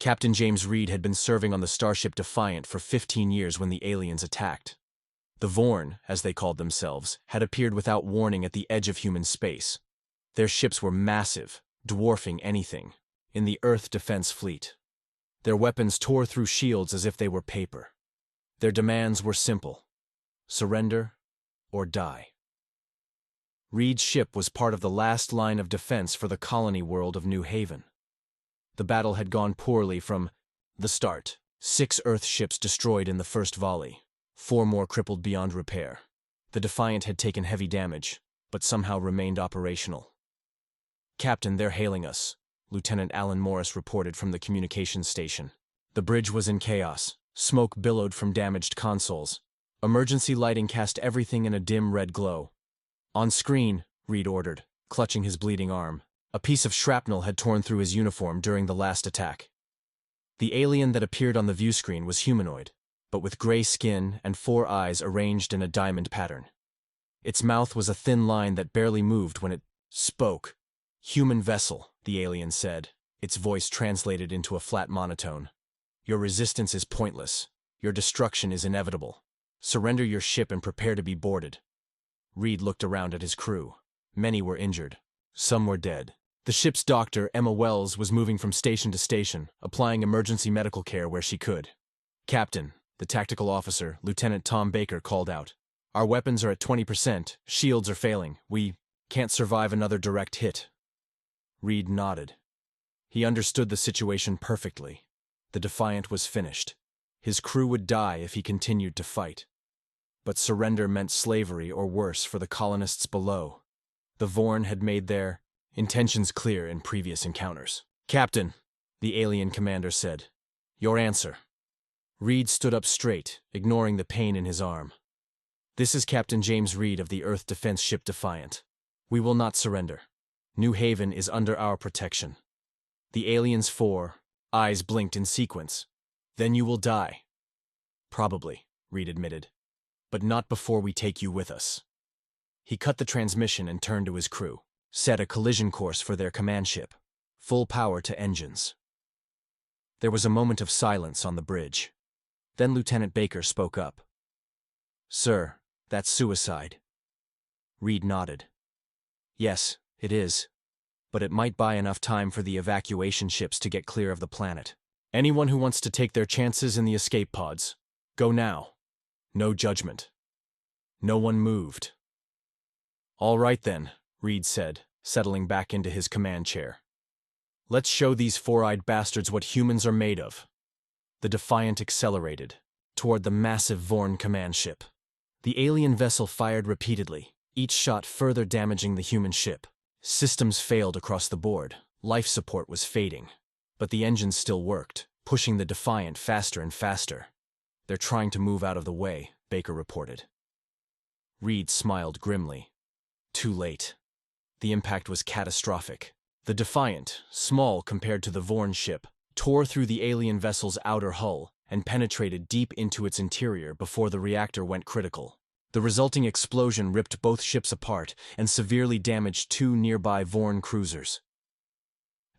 Captain James Reed had been serving on the starship Defiant for 15 years when the aliens attacked. The Vorn, as they called themselves, had appeared without warning at the edge of human space. Their ships were massive, dwarfing anything in the Earth Defense Fleet. Their weapons tore through shields as if they were paper. Their demands were simple: surrender or die. Reed's ship was part of the last line of defense for the colony world of New Haven. The battle had gone poorly from the start. 6 Earth ships destroyed in the first volley, 4 more crippled beyond repair. The Defiant had taken heavy damage, but somehow remained operational. "Captain, they're hailing us," Lieutenant Alan Morris reported from the communications station. The bridge was in chaos. Smoke billowed from damaged consoles. Emergency lighting cast everything in a dim red glow. "On screen," Reed ordered, clutching his bleeding arm. A piece of shrapnel had torn through his uniform during the last attack. The alien that appeared on the view screen was humanoid, but with gray skin and 4 eyes arranged in a diamond pattern. Its mouth was a thin line that barely moved when it spoke. "Human vessel," the alien said, its voice translated into a flat monotone. "Your resistance is pointless. Your destruction is inevitable. Surrender your ship and prepare to be boarded." Reed looked around at his crew. Many were injured. Some were dead. The ship's doctor, Emma Wells, was moving from station to station, applying emergency medical care where she could. "Captain," the tactical officer, Lieutenant Tom Baker, called out. "Our weapons are at 20%. Shields are failing. We can't survive another direct hit." Reed nodded. He understood the situation perfectly. The Defiant was finished. His crew would die if he continued to fight. But surrender meant slavery or worse for the colonists below. The Vorn had made their intentions clear in previous encounters. "Captain," the alien commander said, "your answer." Reed stood up straight, ignoring the pain in his arm. "This is Captain James Reed of the Earth Defense Ship Defiant. We will not surrender. New Haven is under our protection." The alien's 4 eyes blinked in sequence. "Then you will die." "Probably," Reed admitted. "But not before we take you with us." He cut the transmission and turned to his crew. "Set a collision course for their command ship. Full power to engines." There was a moment of silence on the bridge. Then Lieutenant Baker spoke up. "Sir, that's suicide." Reed nodded. "Yes, it is. But it might buy enough time for the evacuation ships to get clear of the planet. Anyone who wants to take their chances in the escape pods, go now. No judgment." No one moved. "All right then," Reed said, settling back into his command chair. "Let's show these 4-eyed bastards what humans are made of." The Defiant accelerated toward the massive Vorn command ship. The alien vessel fired repeatedly, each shot further damaging the human ship. Systems failed across the board. Life support was fading. But the engines still worked, pushing the Defiant faster and faster. "They're trying to move out of the way," Baker reported. Reed smiled grimly. Too late. The impact was catastrophic. The Defiant, small compared to the Vorn ship, tore through the alien vessel's outer hull and penetrated deep into its interior before the reactor went critical. The resulting explosion ripped both ships apart and severely damaged 2 nearby Vorn cruisers.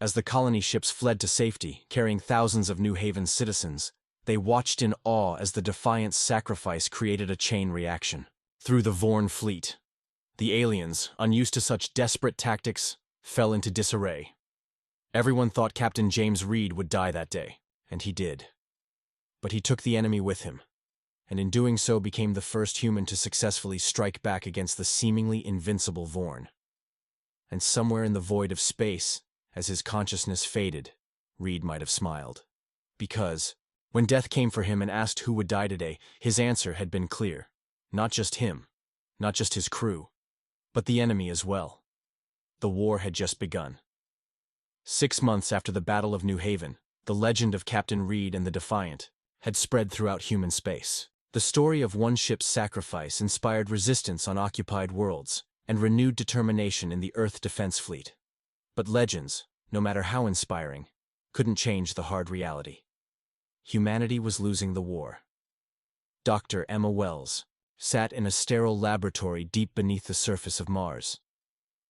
As the colony ships fled to safety, carrying thousands of New Haven citizens, they watched in awe as the Defiant's sacrifice created a chain reaction. Through the Vorn fleet, the aliens, unused to such desperate tactics, fell into disarray. Everyone thought Captain James Reed would die that day, and he did. But he took the enemy with him, and in doing so became the first human to successfully strike back against the seemingly invincible Vorn. And somewhere in the void of space, as his consciousness faded, Reed might have smiled. Because, when death came for him and asked who would die today, his answer had been clear. Not just him, not just his crew, but the enemy as well. The war had just begun. 6 months after the Battle of New Haven, the legend of Captain Reed and the Defiant had spread throughout human space. The story of one ship's sacrifice inspired resistance on occupied worlds and renewed determination in the Earth Defense Fleet. But legends, no matter how inspiring, couldn't change the hard reality. Humanity was losing the war. Dr. Emma Wells sat in a sterile laboratory deep beneath the surface of Mars.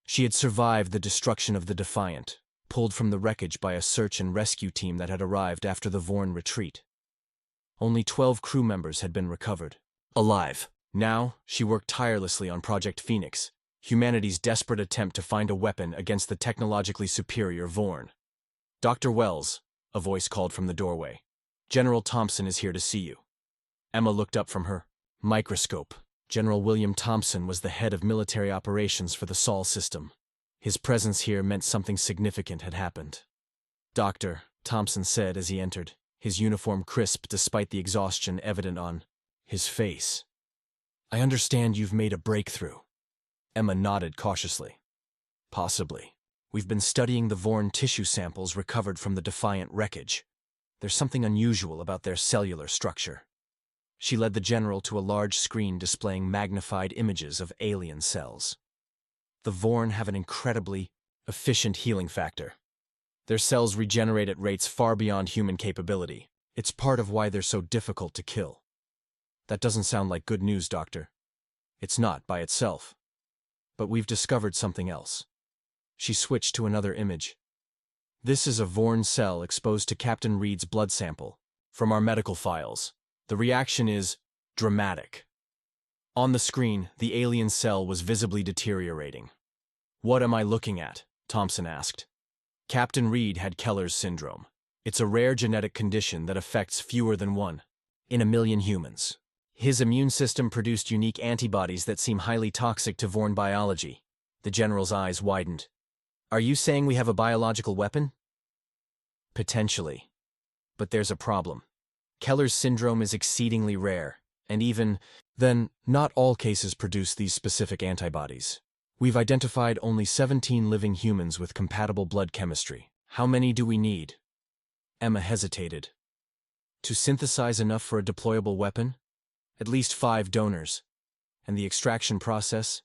She had survived the destruction of the Defiant, pulled from the wreckage by a search and rescue team that had arrived after the Vorn retreat. Only 12 crew members had been recovered, alive. Now, she worked tirelessly on Project Phoenix, humanity's desperate attempt to find a weapon against the technologically superior Vorn. "Dr. Wells," a voice called from the doorway. "General Thompson is here to see you." Emma looked up from her microscope. General William Thompson was the head of military operations for the Sol system. His presence here meant something significant had happened. "Doctor," Thompson said as he entered, his uniform crisp despite the exhaustion evident on his face. "I understand you've made a breakthrough." Emma nodded cautiously. "Possibly. We've been studying the Vorn tissue samples recovered from the Defiant wreckage. There's something unusual about their cellular structure." She led the general to a large screen displaying magnified images of alien cells. "The Vorn have an incredibly efficient healing factor. Their cells regenerate at rates far beyond human capability. It's part of why they're so difficult to kill." "That doesn't sound like good news, Doctor." "It's not by itself. But we've discovered something else." She switched to another image. "This is a Vorn cell exposed to Captain Reed's blood sample. From our medical files, the reaction is dramatic." On the screen, the alien cell was visibly deteriorating. "What am I looking at?" Thompson asked. "Captain Reed had Keller's syndrome. It's a rare genetic condition that affects fewer than 1 in a million humans. His immune system produced unique antibodies that seem highly toxic to Vorn biology." The general's eyes widened. "Are you saying we have a biological weapon?" "Potentially. But there's a problem. Keller's syndrome is exceedingly rare, and even then, not all cases produce these specific antibodies. We've identified only 17 living humans with compatible blood chemistry. How many do we need?" Emma hesitated. "To synthesize enough for a deployable weapon? At least 5 donors. And the extraction process?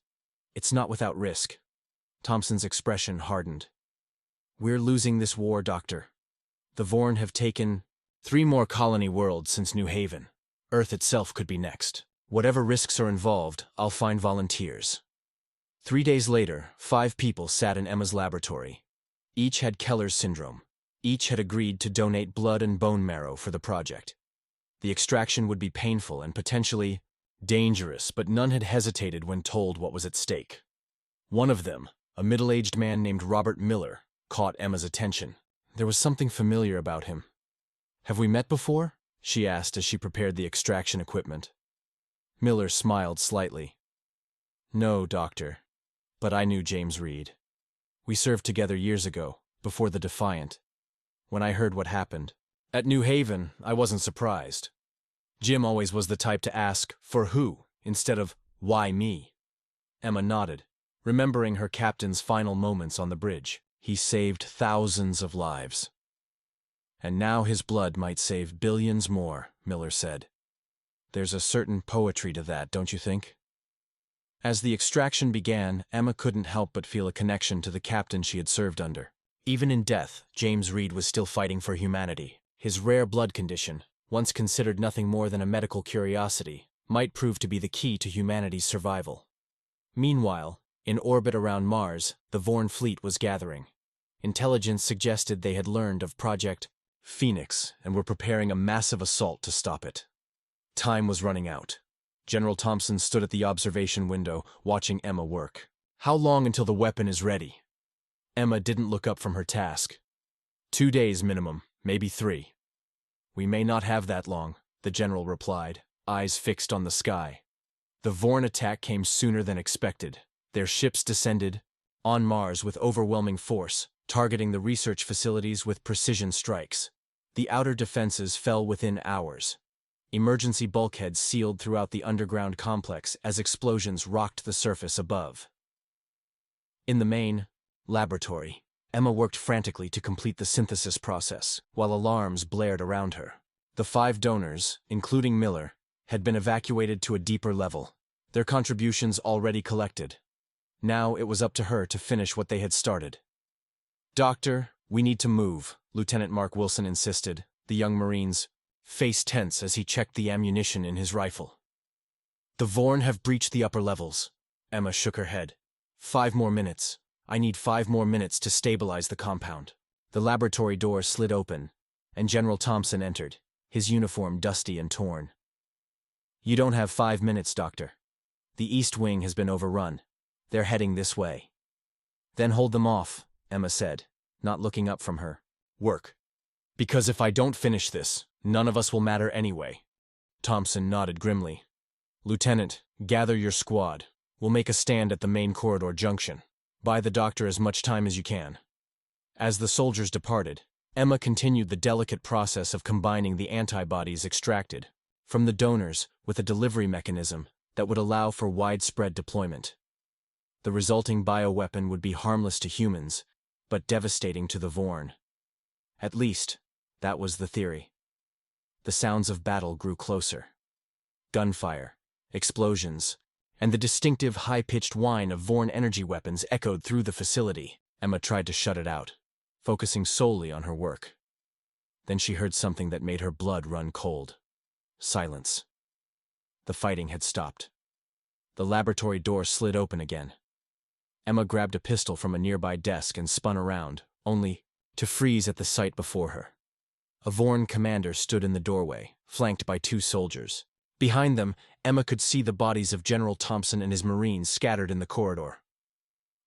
It's not without risk." Thompson's expression hardened. "We're losing this war, Doctor. The Vorn have taken 3 more colony worlds since New Haven. Earth itself could be next. Whatever risks are involved, I'll find volunteers." 3 days later, 5 people sat in Emma's laboratory. Each had Keller's syndrome. Each had agreed to donate blood and bone marrow for the project. The extraction would be painful and potentially dangerous, but none had hesitated when told what was at stake. One of them, a middle-aged man named Robert Miller, caught Emma's attention. There was something familiar about him. "Have we met before?" she asked as she prepared the extraction equipment. Miller smiled slightly. "No, Doctor, but I knew James Reed. We served together years ago, before the Defiant. When I heard what happened at New Haven, I wasn't surprised. Jim always was the type to ask, for who, instead of, why me?" Emma nodded, remembering her captain's final moments on the bridge. He saved thousands of lives. "And now his blood might save billions more," Miller said. "There's a certain poetry to that, don't you think?" As the extraction began, Emma couldn't help but feel a connection to the captain she had served under. Even in death, James Reed was still fighting for humanity. His rare blood condition, once considered nothing more than a medical curiosity, might prove to be the key to humanity's survival. Meanwhile, in orbit around Mars, the Vorn fleet was gathering. Intelligence suggested they had learned of Project Phoenix and were preparing a massive assault to stop it. Time was running out. General Thompson stood at the observation window, watching Emma work. "How long until the weapon is ready?" Emma didn't look up from her task. 2 days minimum, maybe 3. "We may not have that long," the general replied, eyes fixed on the sky. The Vorn attack came sooner than expected. Their ships descended on Mars with overwhelming force, targeting the research facilities with precision strikes. The outer defenses fell within hours. Emergency bulkheads sealed throughout the underground complex as explosions rocked the surface above. In the main laboratory, Emma worked frantically to complete the synthesis process, while alarms blared around her. The 5 donors, including Miller, had been evacuated to a deeper level, their contributions already collected. Now it was up to her to finish what they had started. "Doctor, we need to move," Lieutenant Mark Wilson insisted, the young Marine's face tense as he checked the ammunition in his rifle. "The Vorn have breached the upper levels." Emma shook her head. 5 more minutes. I need 5 more minutes to stabilize the compound. The laboratory door slid open, and General Thompson entered, his uniform dusty and torn. You don't have 5 minutes, Doctor. The East Wing has been overrun. They're heading this way. Then hold them off, Emma said, not looking up from her work. Because if I don't finish this, none of us will matter anyway. Thompson nodded grimly. Lieutenant, gather your squad. We'll make a stand at the main corridor junction. Buy the doctor as much time as you can. As the soldiers departed, Emma continued the delicate process of combining the antibodies extracted from the donors with a delivery mechanism that would allow for widespread deployment. The resulting bioweapon would be harmless to humans, but devastating to the Vorn. At least, that was the theory. The sounds of battle grew closer. Gunfire, explosions, and the distinctive high-pitched whine of Vorn energy weapons echoed through the facility. Emma tried to shut it out, focusing solely on her work. Then she heard something that made her blood run cold. Silence. The fighting had stopped. The laboratory door slid open again. Emma grabbed a pistol from a nearby desk and spun around, only to freeze at the sight before her. A Vorn commander stood in the doorway, flanked by 2 soldiers. Behind them, Emma could see the bodies of General Thompson and his Marines scattered in the corridor.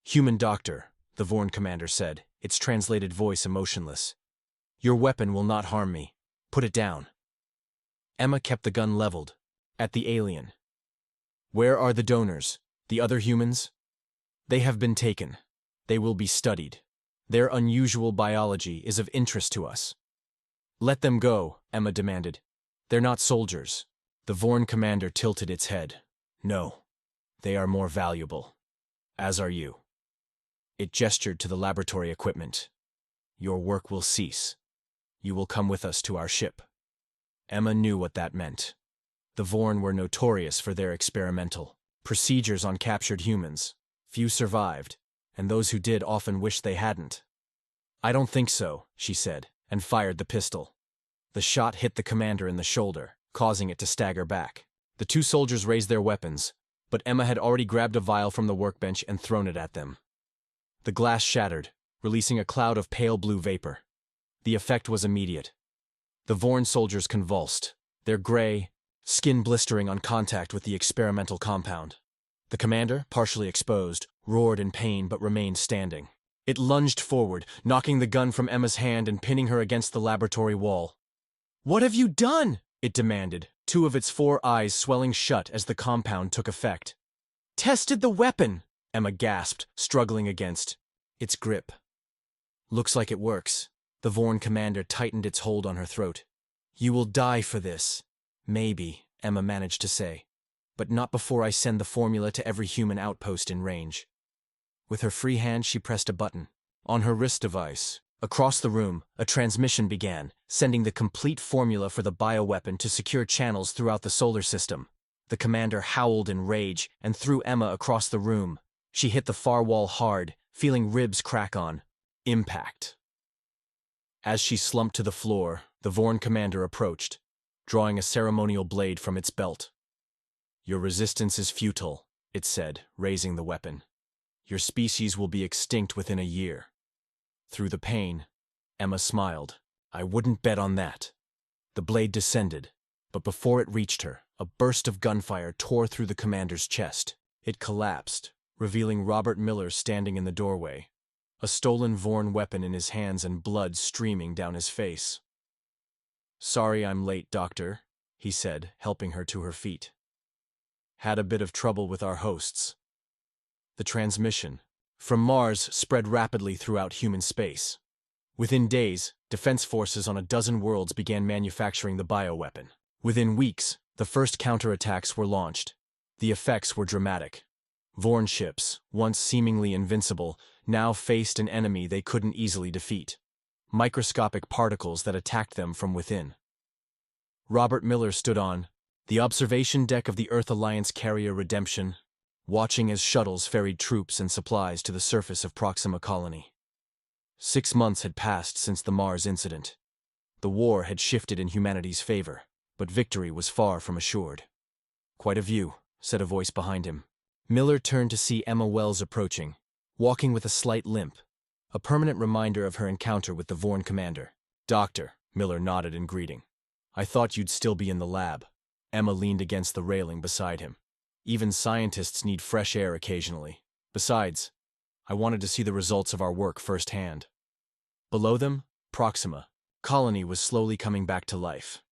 Human doctor, the Vorn commander said, its translated voice emotionless. Your weapon will not harm me. Put it down. Emma kept the gun leveled, at the alien. Where are the donors, the other humans? They have been taken. They will be studied. Their unusual biology is of interest to us. Let them go, Emma demanded. They're not soldiers. The Vorn commander tilted its head. No, they are more valuable. As are you. It gestured to the laboratory equipment. Your work will cease. You will come with us to our ship. Emma knew what that meant. The Vorn were notorious for their experimental procedures on captured humans. Few survived, and those who did often wished they hadn't. I don't think so, she said, and fired the pistol. The shot hit the commander in the shoulder, causing it to stagger back. The 2 soldiers raised their weapons, but Emma had already grabbed a vial from the workbench and thrown it at them. The glass shattered, releasing a cloud of pale blue vapor. The effect was immediate. The Vorn soldiers convulsed, their gray skin blistering on contact with the experimental compound. The commander, partially exposed, roared in pain but remained standing. It lunged forward, knocking the gun from Emma's hand and pinning her against the laboratory wall. What have you done? It demanded, 2 of its 4 eyes swelling shut as the compound took effect. Tested the weapon, Emma gasped, struggling against its grip. Looks like it works. The Vorn commander tightened its hold on her throat. You will die for this. Maybe, Emma managed to say. But not before I send the formula to every human outpost in range. With her free hand, she pressed a button. On her wrist device, across the room, a transmission began, sending the complete formula for the bioweapon to secure channels throughout the solar system. The commander howled in rage and threw Emma across the room. She hit the far wall hard, feeling ribs crack on impact. As she slumped to the floor, the Vorn commander approached, drawing a ceremonial blade from its belt. Your resistance is futile, it said, raising the weapon. Your species will be extinct within a year. Through the pain, Emma smiled. I wouldn't bet on that. The blade descended, but before it reached her, a burst of gunfire tore through the commander's chest. It collapsed, revealing Robert Miller standing in the doorway, a stolen Vorn weapon in his hands and blood streaming down his face. Sorry I'm late, Doctor, he said, helping her to her feet. Had a bit of trouble with our hosts. The transmission from Mars spread rapidly throughout human space. Within days, defense forces on a dozen worlds began manufacturing the bioweapon. Within weeks, the first counterattacks were launched. The effects were dramatic. Vorn ships, once seemingly invincible, now faced an enemy they couldn't easily defeat. Microscopic particles that attacked them from within. Robert Miller stood on the observation deck of the Earth Alliance carrier Redemption, watching as shuttles ferried troops and supplies to the surface of Proxima Colony. 6 months had passed since the Mars incident. The war had shifted in humanity's favor, but victory was far from assured. Quite a view, said a voice behind him. Miller turned to see Emma Wells approaching, walking with a slight limp, a permanent reminder of her encounter with the Vorn commander. "Doctor," Miller nodded in greeting. "I thought you'd still be in the lab." Emma leaned against the railing beside him. "Even scientists need fresh air occasionally. Besides, I wanted to see the results of our work firsthand." Below them, Proxima, colony was slowly coming back to life.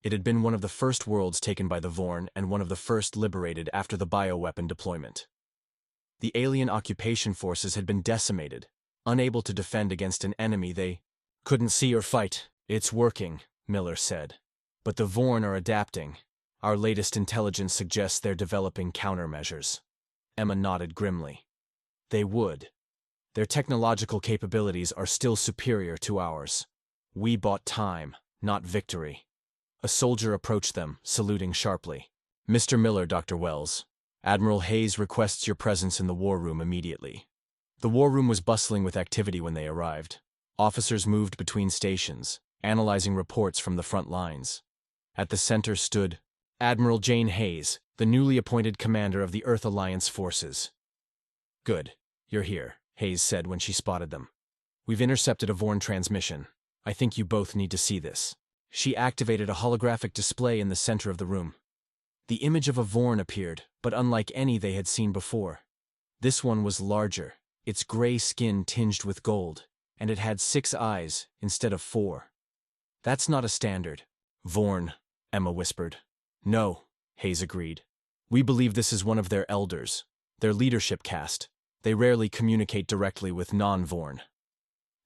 It had been one of the first worlds taken by the Vorn and one of the first liberated after the bioweapon deployment. The alien occupation forces had been decimated, unable to defend against an enemy they couldn't see or fight. "It's working," Miller said. "But the Vorn are adapting. Our latest intelligence suggests they're developing countermeasures." Emma nodded grimly. "They would. Their technological capabilities are still superior to ours. We bought time, not victory." A soldier approached them, saluting sharply. "Mr. Miller, Dr. Wells. Admiral Hayes requests your presence in the war room immediately." The war room was bustling with activity when they arrived. Officers moved between stations, analyzing reports from the front lines. At the center stood Admiral Jane Hayes, the newly appointed commander of the Earth Alliance forces. "Good, you're here," Hayes said when she spotted them. "We've intercepted a Vorn transmission. I think you both need to see this." She activated a holographic display in the center of the room. The image of a Vorn appeared, but unlike any they had seen before. This one was larger, its gray skin tinged with gold, and it had 6 eyes instead of 4. "That's not a standard Vorn," Emma whispered. "No," Hayes agreed. "We believe this is one of their elders, their leadership caste. They rarely communicate directly with non-Vorn."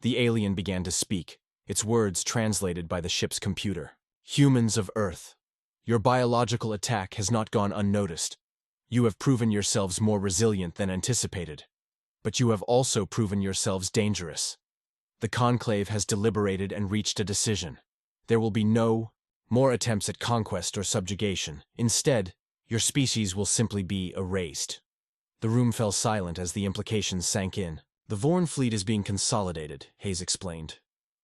The alien began to speak, its words translated by the ship's computer. "Humans of Earth, your biological attack has not gone unnoticed. You have proven yourselves more resilient than anticipated. But you have also proven yourselves dangerous. The Conclave has deliberated and reached a decision. There will be no more attempts at conquest or subjugation. Instead, your species will simply be erased." The room fell silent as the implications sank in. "The Vorn fleet is being consolidated," Hayes explained.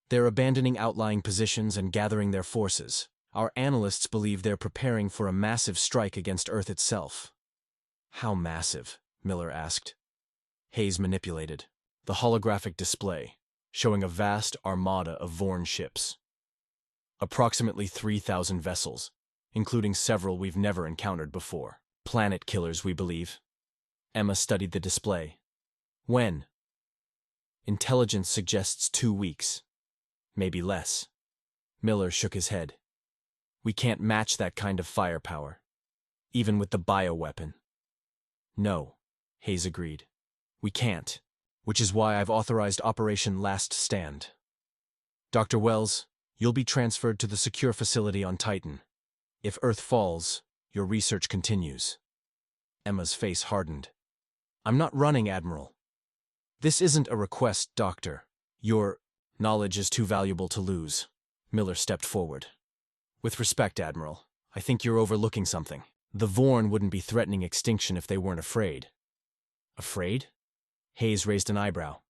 "They're abandoning outlying positions and gathering their forces. Our analysts believe they're preparing for a massive strike against Earth itself." "How massive?" Miller asked. Hayes manipulated the holographic display, showing a vast armada of Vorn ships. "Approximately 3,000 vessels, including several we've never encountered before. Planet killers, we believe." Emma studied the display. "When?" "Intelligence suggests 2 weeks. Maybe less." Miller shook his head. "We can't match that kind of firepower, even with the bioweapon." "No," Hayes agreed. "We can't, which is why I've authorized Operation Last Stand. Dr. Wells, you'll be transferred to the secure facility on Titan. If Earth falls, your research continues." Emma's face hardened. "I'm not running, Admiral." "This isn't a request, Doctor. Your knowledge is too valuable to lose." Miller stepped forward. "With respect, Admiral, I think you're overlooking something. The Vorn wouldn't be threatening extinction if they weren't afraid." "Afraid?" Hayes raised an eyebrow.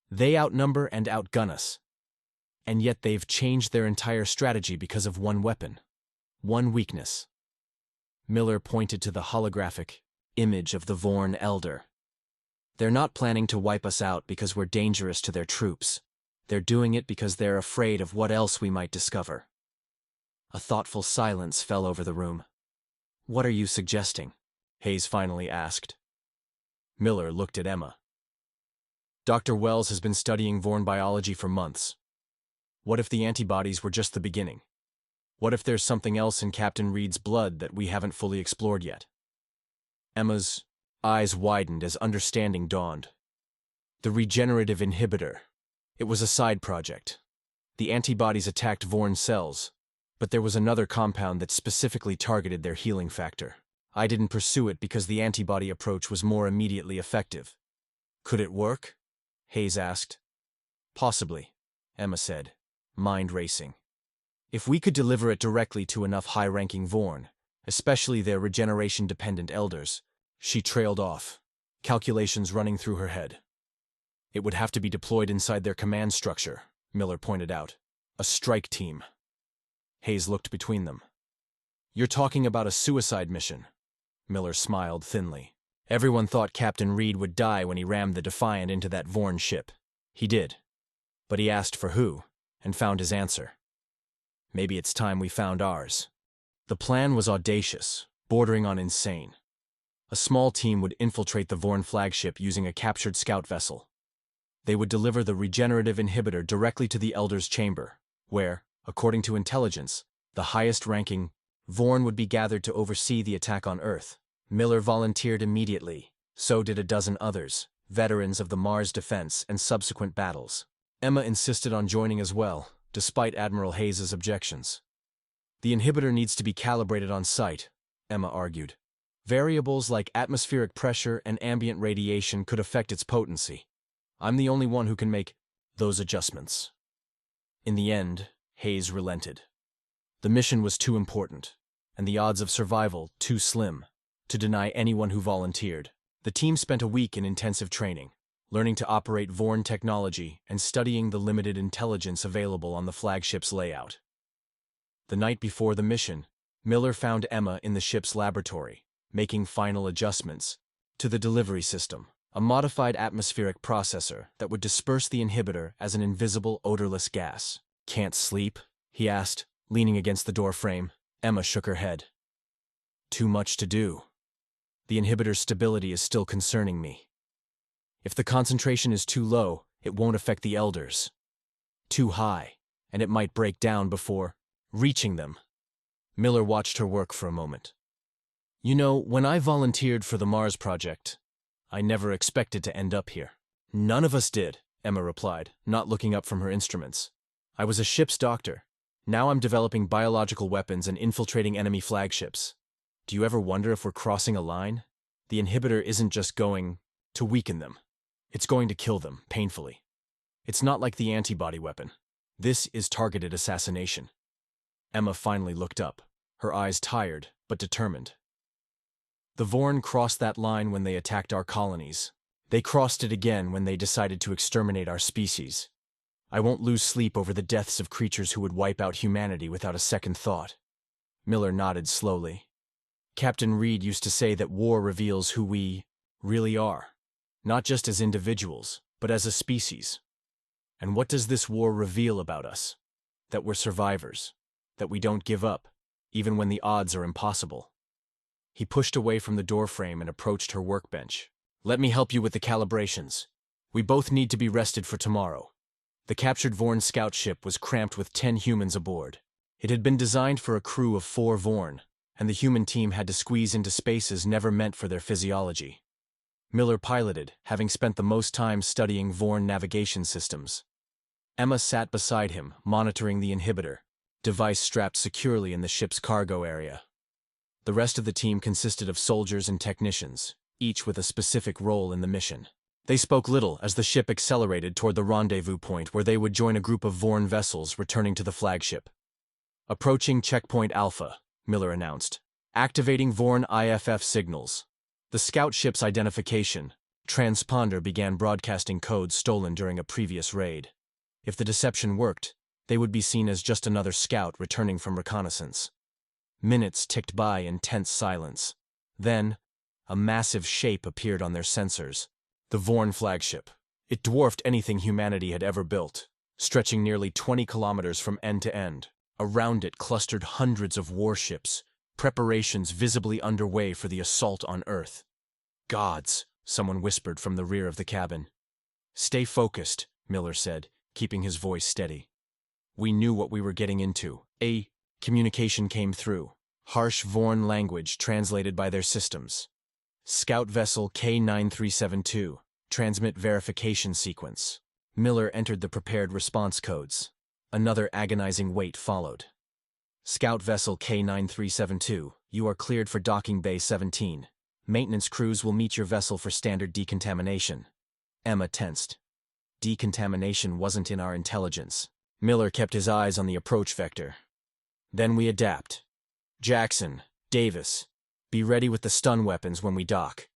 "They outnumber and outgun us. And yet they've changed their entire strategy because of one weapon. One weakness." Miller pointed to the holographic image of the Vorn Elder. "They're not planning to wipe us out because we're dangerous to their troops. They're doing it because they're afraid of what else we might discover." A thoughtful silence fell over the room. "What are you suggesting?" Hayes finally asked. Miller looked at Emma. "Dr. Wells has been studying Vorn biology for months. What if the antibodies were just the beginning? What if there's something else in Captain Reed's blood that we haven't fully explored yet?" Emma's eyes widened as understanding dawned. "The regenerative inhibitor. It was a side project. The antibodies attacked Vorn cells, but there was another compound that specifically targeted their healing factor. I didn't pursue it because the antibody approach was more immediately effective." "Could it work?" Hayes asked. "Possibly," Emma said, mind racing. "If we could deliver it directly to enough high-ranking Vorn, especially their regeneration-dependent elders." She trailed off, calculations running through her head. "It would have to be deployed inside their command structure," Miller pointed out. "A strike team." Hayes looked between them. "You're talking about a suicide mission." Miller smiled thinly. Everyone thought Captain Reed would die when he rammed the Defiant into that Vorn ship. He did. But he asked for who, and found his answer. Maybe it's time we found ours. The plan was audacious, bordering on insane. A small team would infiltrate the Vorn flagship using a captured scout vessel. They would deliver the regenerative inhibitor directly to the Elder's chamber, where, according to intelligence, the highest-ranking Vorn would be gathered to oversee the attack on Earth. Miller volunteered immediately. So did a dozen others, veterans of the Mars defense and subsequent battles. Emma insisted on joining as well, despite Admiral Hayes's objections. The inhibitor needs to be calibrated on site, Emma argued. Variables like atmospheric pressure and ambient radiation could affect its potency. I'm the only one who can make those adjustments. In the end, Hayes relented. The mission was too important, and the odds of survival too slim, to deny anyone who volunteered. The team spent a week in intensive training, learning to operate Vorn technology and studying the limited intelligence available on the flagship's layout. The night before the mission, Miller found Emma in the ship's laboratory, making final adjustments to the delivery system, a modified atmospheric processor that would disperse the inhibitor as an invisible, odorless gas. "Can't sleep?" he asked, leaning against the door frame. Emma shook her head. "Too much to do. The inhibitor's stability is still concerning me. If the concentration is too low, it won't affect the Elders. Too high, and it might break down before reaching them." Miller watched her work for a moment. "You know, when I volunteered for the Mars project, I never expected to end up here." "None of us did," Emma replied, not looking up from her instruments. "I was a ship's doctor. Now I'm developing biological weapons and infiltrating enemy flagships. Do you ever wonder if we're crossing a line? The inhibitor isn't just going to weaken them. It's going to kill them, painfully. It's not like the antibody weapon. This is targeted assassination." Emma finally looked up, her eyes tired but determined. "The Vorn crossed that line when they attacked our colonies. They crossed it again when they decided to exterminate our species. I won't lose sleep over the deaths of creatures who would wipe out humanity without a second thought." Miller nodded slowly. "Captain Reed used to say that war reveals who we really are, not just as individuals, but as a species. And what does this war reveal about us? That we're survivors, that we don't give up, even when the odds are impossible." He pushed away from the doorframe and approached her workbench. "Let me help you with the calibrations. We both need to be rested for tomorrow." The captured Vorn scout ship was cramped with 10 humans aboard. It had been designed for a crew of 4 Vorn, and the human team had to squeeze into spaces never meant for their physiology. Miller piloted, having spent the most time studying Vorn navigation systems. Emma sat beside him, monitoring the inhibitor, device strapped securely in the ship's cargo area. The rest of the team consisted of soldiers and technicians, each with a specific role in the mission. They spoke little as the ship accelerated toward the rendezvous point where they would join a group of Vorn vessels returning to the flagship. "Approaching Checkpoint Alpha," Miller announced. "Activating Vorn IFF signals." The scout ship's identification, transponder, began broadcasting codes stolen during a previous raid. If the deception worked, they would be seen as just another scout returning from reconnaissance. Minutes ticked by in tense silence. Then, a massive shape appeared on their sensors. The Vorn flagship. It dwarfed anything humanity had ever built, stretching nearly 20 kilometers from end to end. Around it clustered hundreds of warships, preparations visibly underway for the assault on Earth. "Gods," someone whispered from the rear of the cabin. "Stay focused," Miller said, keeping his voice steady. "We knew what we were getting into." A communication came through, harsh Vorn language translated by their systems. "Scout vessel K9372, transmit verification sequence." Miller entered the prepared response codes. Another agonizing wait followed. "Scout vessel K9372, you are cleared for docking bay 17. Maintenance crews will meet your vessel for standard decontamination." Emma tensed. Decontamination wasn't in our intelligence. Miller kept his eyes on the approach vector. "Then we adapt. Jackson, Davis, be ready with the stun weapons when we dock.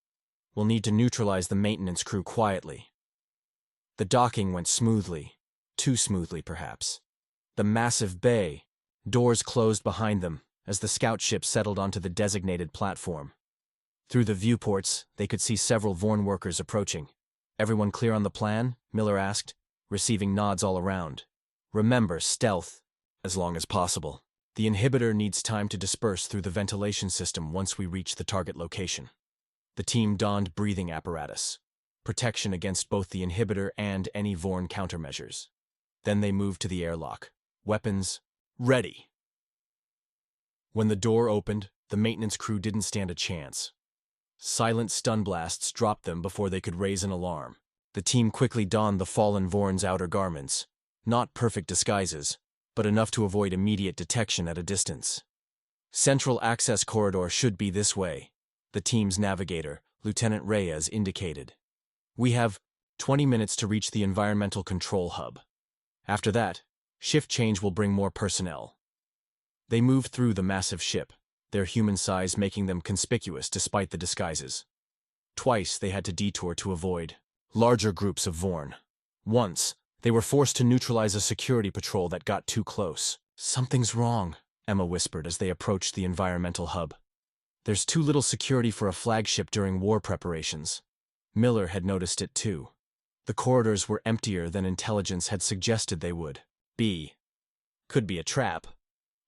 We'll need to neutralize the maintenance crew quietly." The docking went smoothly. Too smoothly, perhaps. The massive bay, doors closed behind them as the scout ship settled onto the designated platform. Through the viewports, they could see several Vorn workers approaching. "Everyone clear on the plan?" Miller asked, receiving nods all around. "Remember, stealth, as long as possible. The inhibitor needs time to disperse through the ventilation system once we reach the target location." The team donned breathing apparatus, protection against both the inhibitor and any Vorn countermeasures. Then they moved to the airlock. Weapons ready. When the door opened, the maintenance crew didn't stand a chance. Silent stun blasts dropped them before they could raise an alarm. The team quickly donned the fallen Vorn's outer garments. Not perfect disguises, but enough to avoid immediate detection at a distance. "Central access corridor should be this way," the team's navigator, Lieutenant Reyes, indicated. "We have 20 minutes to reach the environmental control hub. After that, shift change will bring more personnel." They moved through the massive ship, their human size making them conspicuous despite the disguises. Twice they had to detour to avoid larger groups of Vorn. Once, they were forced to neutralize a security patrol that got too close. "Something's wrong," Emma whispered as they approached the environmental hub. "There's too little security for a flagship during war preparations." Miller had noticed it too. The corridors were emptier than intelligence had suggested they would be. Could be a trap.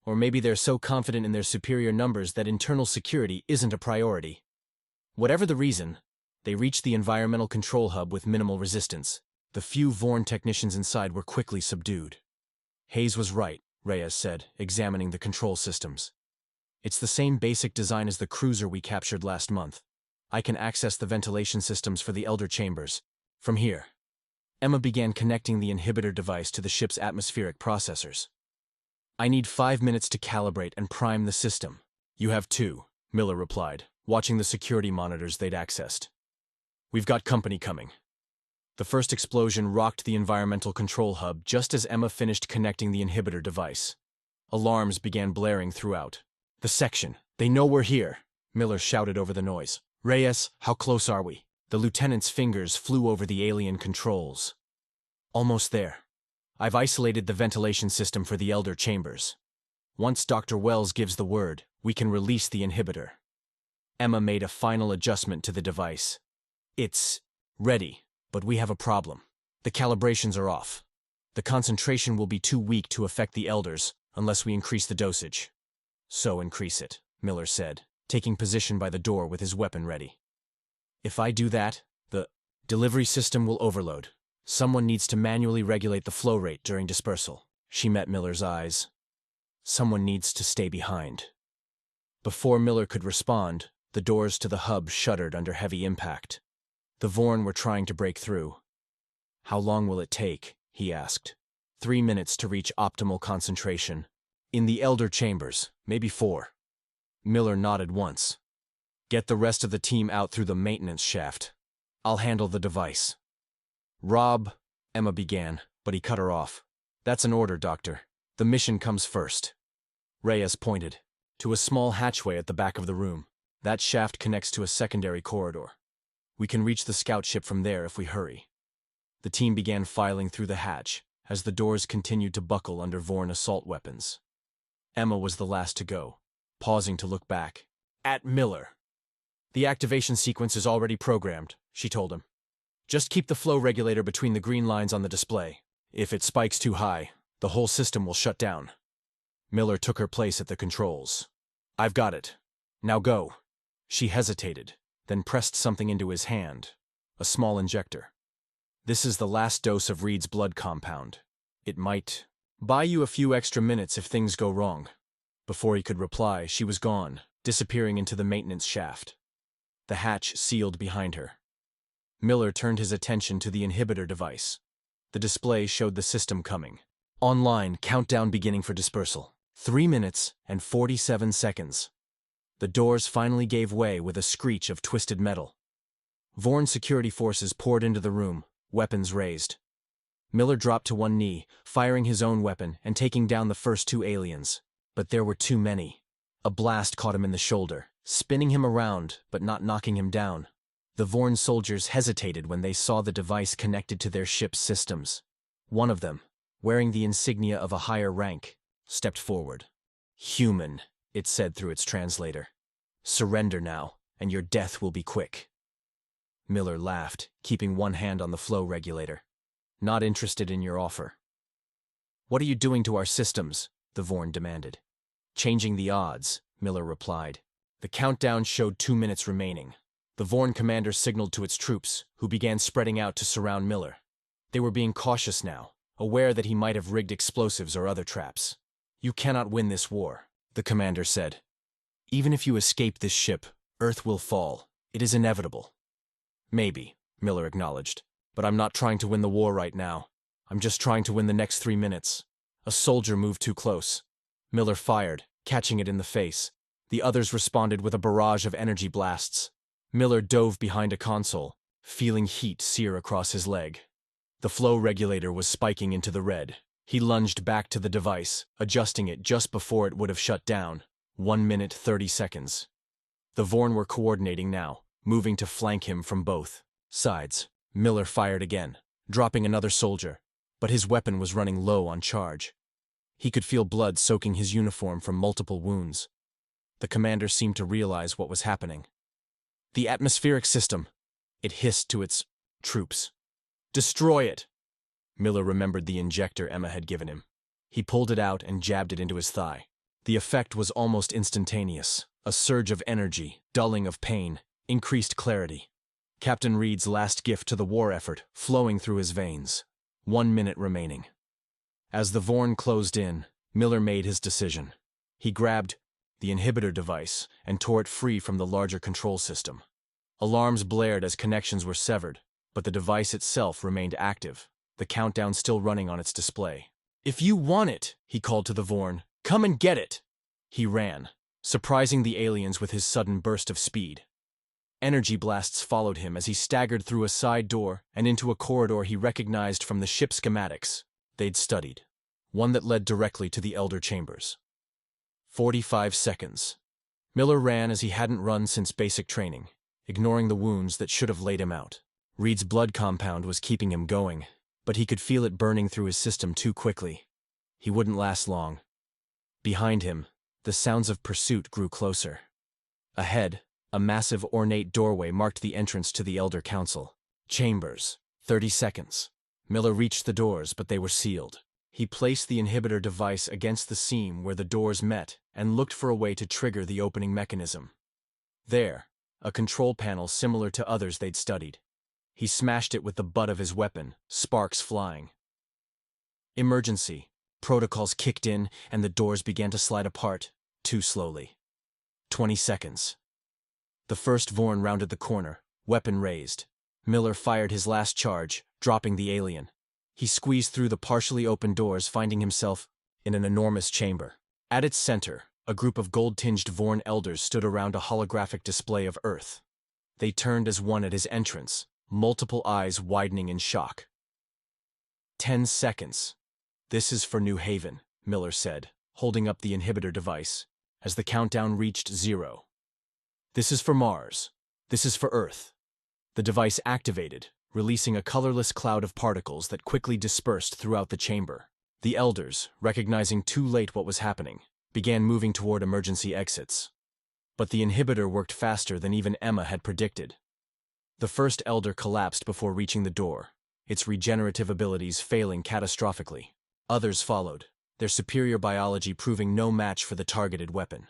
Or maybe they're so confident in their superior numbers that internal security isn't a priority. Whatever the reason, they reached the environmental control hub with minimal resistance. The few Vorn technicians inside were quickly subdued. "Hayes was right," Reyes said, examining the control systems. "It's the same basic design as the cruiser we captured last month. I can access the ventilation systems for the Elder Chambers from here." Emma began connecting the inhibitor device to the ship's atmospheric processors. "I need 5 minutes to calibrate and prime the system." "You have 2, Miller replied, watching the security monitors they'd accessed. "We've got company coming." The first explosion rocked the environmental control hub just as Emma finished connecting the inhibitor device. Alarms began blaring throughout. "The section, they know we're here," Miller shouted over the noise. "Reyes, how close are we?" The lieutenant's fingers flew over the alien controls. "Almost there. I've isolated the ventilation system for the Elder Chambers. Once Dr. Wells gives the word, we can release the inhibitor." Emma made a final adjustment to the device. "It's ready, but we have a problem. The calibrations are off. The concentration will be too weak to affect the Elders unless we increase the dosage." "So increase it," Miller said, taking position by the door with his weapon ready. "If I do that, the delivery system will overload. Someone needs to manually regulate the flow rate during dispersal." She met Miller's eyes. "Someone needs to stay behind." Before Miller could respond, the doors to the hub shuddered under heavy impact. The Vorn were trying to break through. "How long will it take?" he asked. 3 minutes to reach optimal concentration. "In the Elder Chambers, maybe 4. Miller nodded once. "Get the rest of the team out through the maintenance shaft. I'll handle the device." "Rob," Emma began, but he cut her off. "That's an order, Doctor. The mission comes first." Reyes pointed to a small hatchway at the back of the room. "That shaft connects to a secondary corridor. We can reach the scout ship from there if we hurry." The team began filing through the hatch as the doors continued to buckle under Vorn assault weapons. Emma was the last to go, pausing to look back at Miller. "The activation sequence is already programmed," she told him. "Just keep the flow regulator between the green lines on the display. If it spikes too high, the whole system will shut down." Miller took her place at the controls. "I've got it. Now go." She hesitated, then pressed something into his hand, a small injector. "This is the last dose of Reed's blood compound. It might buy you a few extra minutes if things go wrong." Before he could reply, she was gone, disappearing into the maintenance shaft. The hatch sealed behind her. Miller turned his attention to the inhibitor device. The display showed the system coming. Online, countdown beginning for dispersal. 3 minutes and 47 seconds. The doors finally gave way with a screech of twisted metal. Vorn security forces poured into the room, weapons raised. Miller dropped to one knee, firing his own weapon and taking down the first 2 aliens. But there were too many. A blast caught him in the shoulder, spinning him around but not knocking him down. The Vorn soldiers hesitated when they saw the device connected to their ship's systems. One of them, wearing the insignia of a higher rank, stepped forward. "Human," it said through its translator. "Surrender now, and your death will be quick." Miller laughed, keeping one hand on the flow regulator. "Not interested in your offer." "What are you doing to our systems?" the Vorn demanded. "Changing the odds," Miller replied. The countdown showed 2 minutes remaining. The Vorn commander signaled to its troops, who began spreading out to surround Miller. They were being cautious now, aware that he might have rigged explosives or other traps. "You cannot win this war," the commander said. "Even if you escape this ship, Earth will fall. It is inevitable." "Maybe," Miller acknowledged, "but I'm not trying to win the war right now. I'm just trying to win the next 3 minutes." A soldier moved too close. Miller fired, catching it in the face. The others responded with a barrage of energy blasts. Miller dove behind a console, feeling heat sear across his leg. The flow regulator was spiking into the red. He lunged back to the device, adjusting it just before it would have shut down. 1 minute 30 seconds. The Vorn were coordinating now, moving to flank him from both sides. Miller fired again, dropping another soldier, but his weapon was running low on charge. He could feel blood soaking his uniform from multiple wounds. The commander seemed to realize what was happening. "The atmospheric system," it hissed to its troops. "Destroy it!" Miller remembered the injector Emma had given him. He pulled it out and jabbed it into his thigh. The effect was almost instantaneous. A surge of energy, dulling of pain, increased clarity. Captain Reed's last gift to the war effort flowing through his veins. 1 minute remaining. As the Vorn closed in, Miller made his decision. He grabbed the inhibitor device and tore it free from the larger control system. Alarms blared as connections were severed, but the device itself remained active, the countdown still running on its display. "If you want it," he called to the Vorn, "come and get it!" He ran, surprising the aliens with his sudden burst of speed. Energy blasts followed him as he staggered through a side door and into a corridor he recognized from the ship schematics they'd studied, one that led directly to the Elder Chambers. 45 seconds. Miller ran as he hadn't run since basic training, ignoring the wounds that should have laid him out. Reed's blood compound was keeping him going, but he could feel it burning through his system too quickly. He wouldn't last long. Behind him, the sounds of pursuit grew closer. Ahead, a massive ornate doorway marked the entrance to the Elder Council. Chambers. 30 seconds. Miller reached the doors, but they were sealed. He placed the inhibitor device against the seam where the doors met and looked for a way to trigger the opening mechanism. There, a control panel similar to others they'd studied. He smashed it with the butt of his weapon, sparks flying. Emergency. Protocols kicked in and the doors began to slide apart, too slowly. 20 seconds. The first Vorn rounded the corner, weapon raised. Miller fired his last charge, dropping the alien. He squeezed through the partially open doors, finding himself in an enormous chamber. At its center, a group of gold-tinged Vorn elders stood around a holographic display of Earth. They turned as one at his entrance, multiple eyes widening in shock. 10 seconds. "This is for New Haven," Miller said, holding up the inhibitor device, as the countdown reached 0. "This is for Mars. This is for Earth." The device activated, releasing a colorless cloud of particles that quickly dispersed throughout the chamber. The elders, recognizing too late what was happening, began moving toward emergency exits. But the inhibitor worked faster than even Emma had predicted. The first elder collapsed before reaching the door, its regenerative abilities failing catastrophically. Others followed, their superior biology proving no match for the targeted weapon.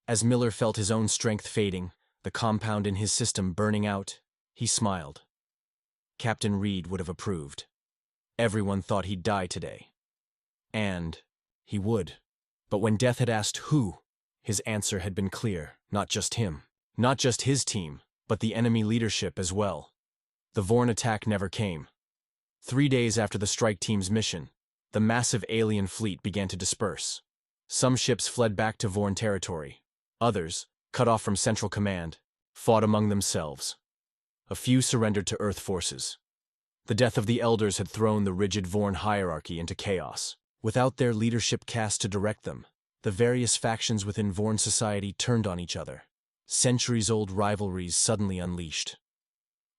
As Miller felt his own strength fading, the compound in his system burning out, he smiled. Captain Reed would have approved. Everyone thought he'd die today. And he would. But when Death had asked who, his answer had been clear. Not just him. Not just his team, but the enemy leadership as well. The Vorn attack never came. 3 days after the strike team's mission, the massive alien fleet began to disperse. Some ships fled back to Vorn territory. Others, cut off from Central Command, fought among themselves. A few surrendered to Earth forces. The death of the elders had thrown the rigid Vorn hierarchy into chaos. Without their leadership cast to direct them, the various factions within Vorn society turned on each other. Centuries-old rivalries suddenly unleashed.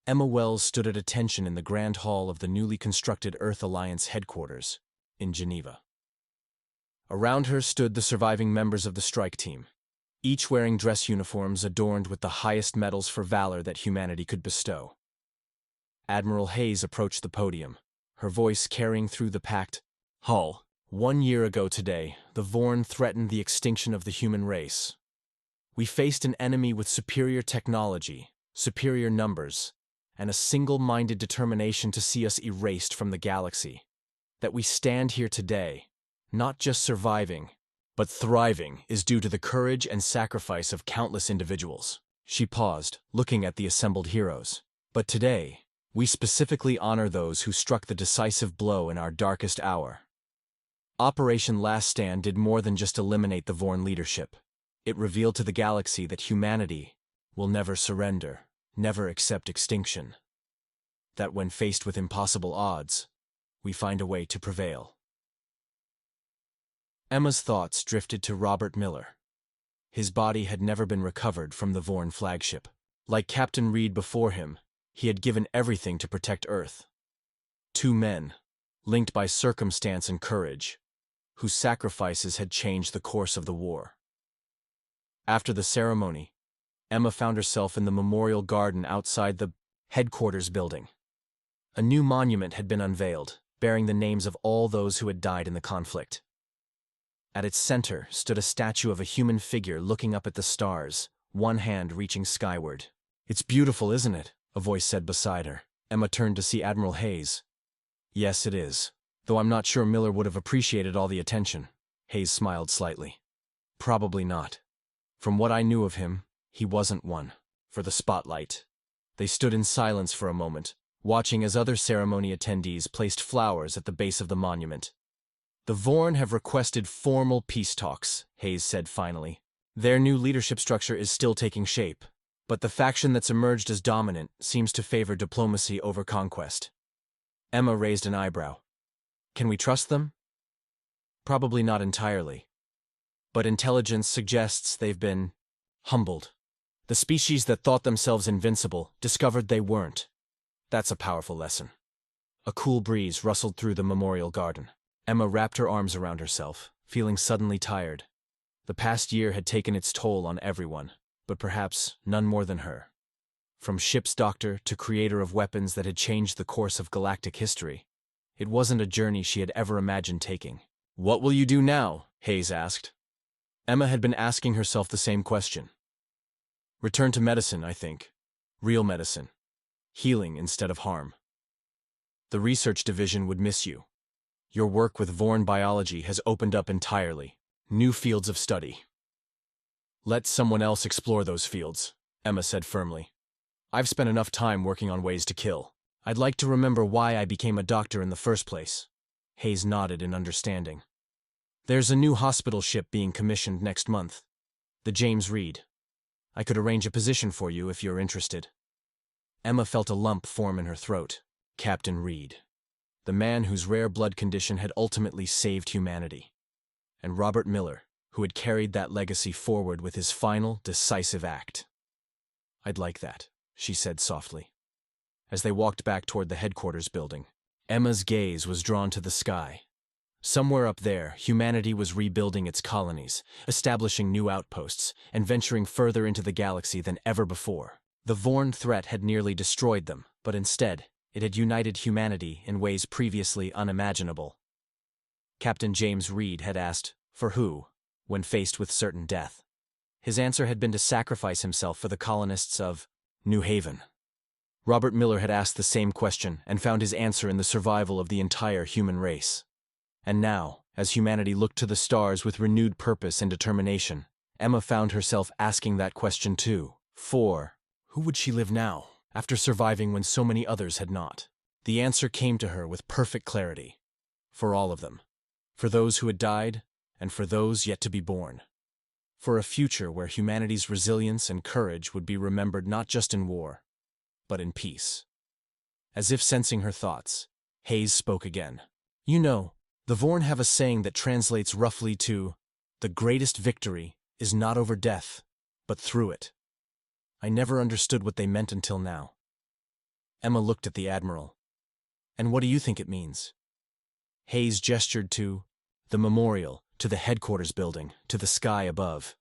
Emma Wells stood at attention in the grand hall of the newly constructed Earth Alliance headquarters in Geneva. Around her stood the surviving members of the strike team. each wearing dress uniforms adorned with the highest medals for valor that humanity could bestow. Admiral Hayes approached the podium, her voice carrying through the packed hall. 1 year ago today, the Vorn threatened the extinction of the human race. We faced an enemy with superior technology, superior numbers, and a single-minded determination to see us erased from the galaxy. That we stand here today, not just surviving, but thriving, is due to the courage and sacrifice of countless individuals. She paused, looking at the assembled heroes. But today, we specifically honor those who struck the decisive blow in our darkest hour. Operation Last Stand did more than just eliminate the Vorn leadership. It revealed to the galaxy that humanity will never surrender, never accept extinction. That when faced with impossible odds, we find a way to prevail. Emma's thoughts drifted to Robert Miller. His body had never been recovered from the Vorn flagship. Like Captain Reed before him, he had given everything to protect Earth. Two men, linked by circumstance and courage, whose sacrifices had changed the course of the war. After the ceremony, Emma found herself in the memorial garden outside the headquarters building. A new monument had been unveiled, bearing the names of all those who had died in the conflict. At its center stood a statue of a human figure looking up at the stars, one hand reaching skyward. "It's beautiful, isn't it?" a voice said beside her. Emma turned to see Admiral Hayes. "Yes, it is. Though I'm not sure Miller would have appreciated all the attention." Hayes smiled slightly. "Probably not. From what I knew of him, he wasn't one for the spotlight." They stood in silence for a moment, watching as other ceremony attendees placed flowers at the base of the monument. "The Vorn have requested formal peace talks," Hayes said finally. "Their new leadership structure is still taking shape, but the faction that's emerged as dominant seems to favor diplomacy over conquest." Emma raised an eyebrow. "Can we trust them?" "Probably not entirely. But intelligence suggests they've been humbled. The species that thought themselves invincible discovered they weren't. That's a powerful lesson." A cool breeze rustled through the memorial garden. Emma wrapped her arms around herself, feeling suddenly tired. The past year had taken its toll on everyone, but perhaps none more than her. From ship's doctor to creator of weapons that had changed the course of galactic history, it wasn't a journey she had ever imagined taking. "What will you do now?" Hayes asked. Emma had been asking herself the same question. "Return to medicine, I think. Real medicine. Healing instead of harm. The research division would miss you. Your work with Vorn biology has opened up entirely new fields of study." "Let someone else explore those fields," Emma said firmly. "I've spent enough time working on ways to kill. I'd like to remember why I became a doctor in the first place." Hayes nodded in understanding. "There's a new hospital ship being commissioned next month. The James Reed. I could arrange a position for you if you're interested." Emma felt a lump form in her throat. Captain Reed. The man whose rare blood condition had ultimately saved humanity. And Robert Miller, who had carried that legacy forward with his final, decisive act. "I'd like that," she said softly. As they walked back toward the headquarters building, Emma's gaze was drawn to the sky. Somewhere up there, humanity was rebuilding its colonies, establishing new outposts, and venturing further into the galaxy than ever before. The Vorn threat had nearly destroyed them, but instead, it had united humanity in ways previously unimaginable. Captain James Reed had asked, "For who?" when faced with certain death. His answer had been to sacrifice himself for the colonists of New Haven. Robert Miller had asked the same question and found his answer in the survival of the entire human race. And now, as humanity looked to the stars with renewed purpose and determination, Emma found herself asking that question too. For who would she live now, after surviving when so many others had not? The answer came to her with perfect clarity. For all of them. For those who had died, and for those yet to be born. For a future where humanity's resilience and courage would be remembered not just in war, but in peace. As if sensing her thoughts, Hayes spoke again. "You know, the Vorn have a saying that translates roughly to, 'The greatest victory is not over death, but through it.' I never understood what they meant until now." Emma looked at the Admiral. "And what do you think it means?" Hayes gestured to the memorial, to the headquarters building, to the sky above.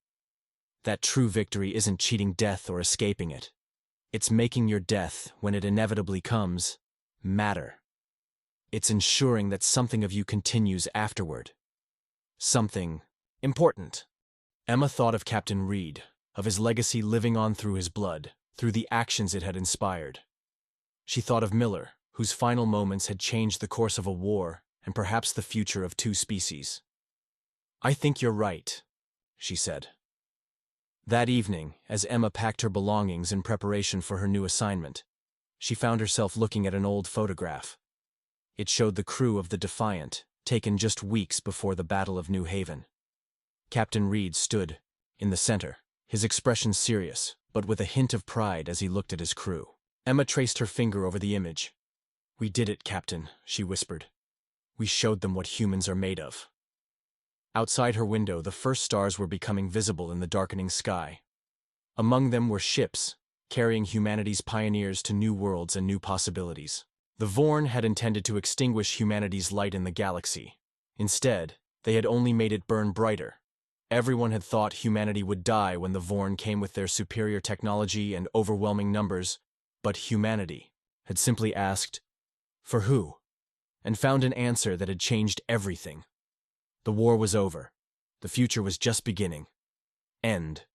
That true victory isn't cheating death or escaping it. It's making your death, when it inevitably comes, matter. It's ensuring that something of you continues afterward. Something important. Emma thought of Captain Reed, of his legacy living on through his blood, through the actions it had inspired. She thought of Miller, whose final moments had changed the course of a war and perhaps the future of two species. "I think you're right," she said. That evening, as Emma packed her belongings in preparation for her new assignment, she found herself looking at an old photograph. It showed the crew of the Defiant, taken just weeks before the Battle of New Haven. Captain Reed stood in the center, his expression serious, but with a hint of pride as he looked at his crew. Emma traced her finger over the image. "We did it, Captain," she whispered. "We showed them what humans are made of." Outside her window, the first stars were becoming visible in the darkening sky. Among them were ships, carrying humanity's pioneers to new worlds and new possibilities. The Vorn had intended to extinguish humanity's light in the galaxy. Instead, they had only made it burn brighter. Everyone had thought humanity would die when the Vorn came with their superior technology and overwhelming numbers, but humanity had simply asked, "For who?" and found an answer that had changed everything. The war was over. The future was just beginning. End.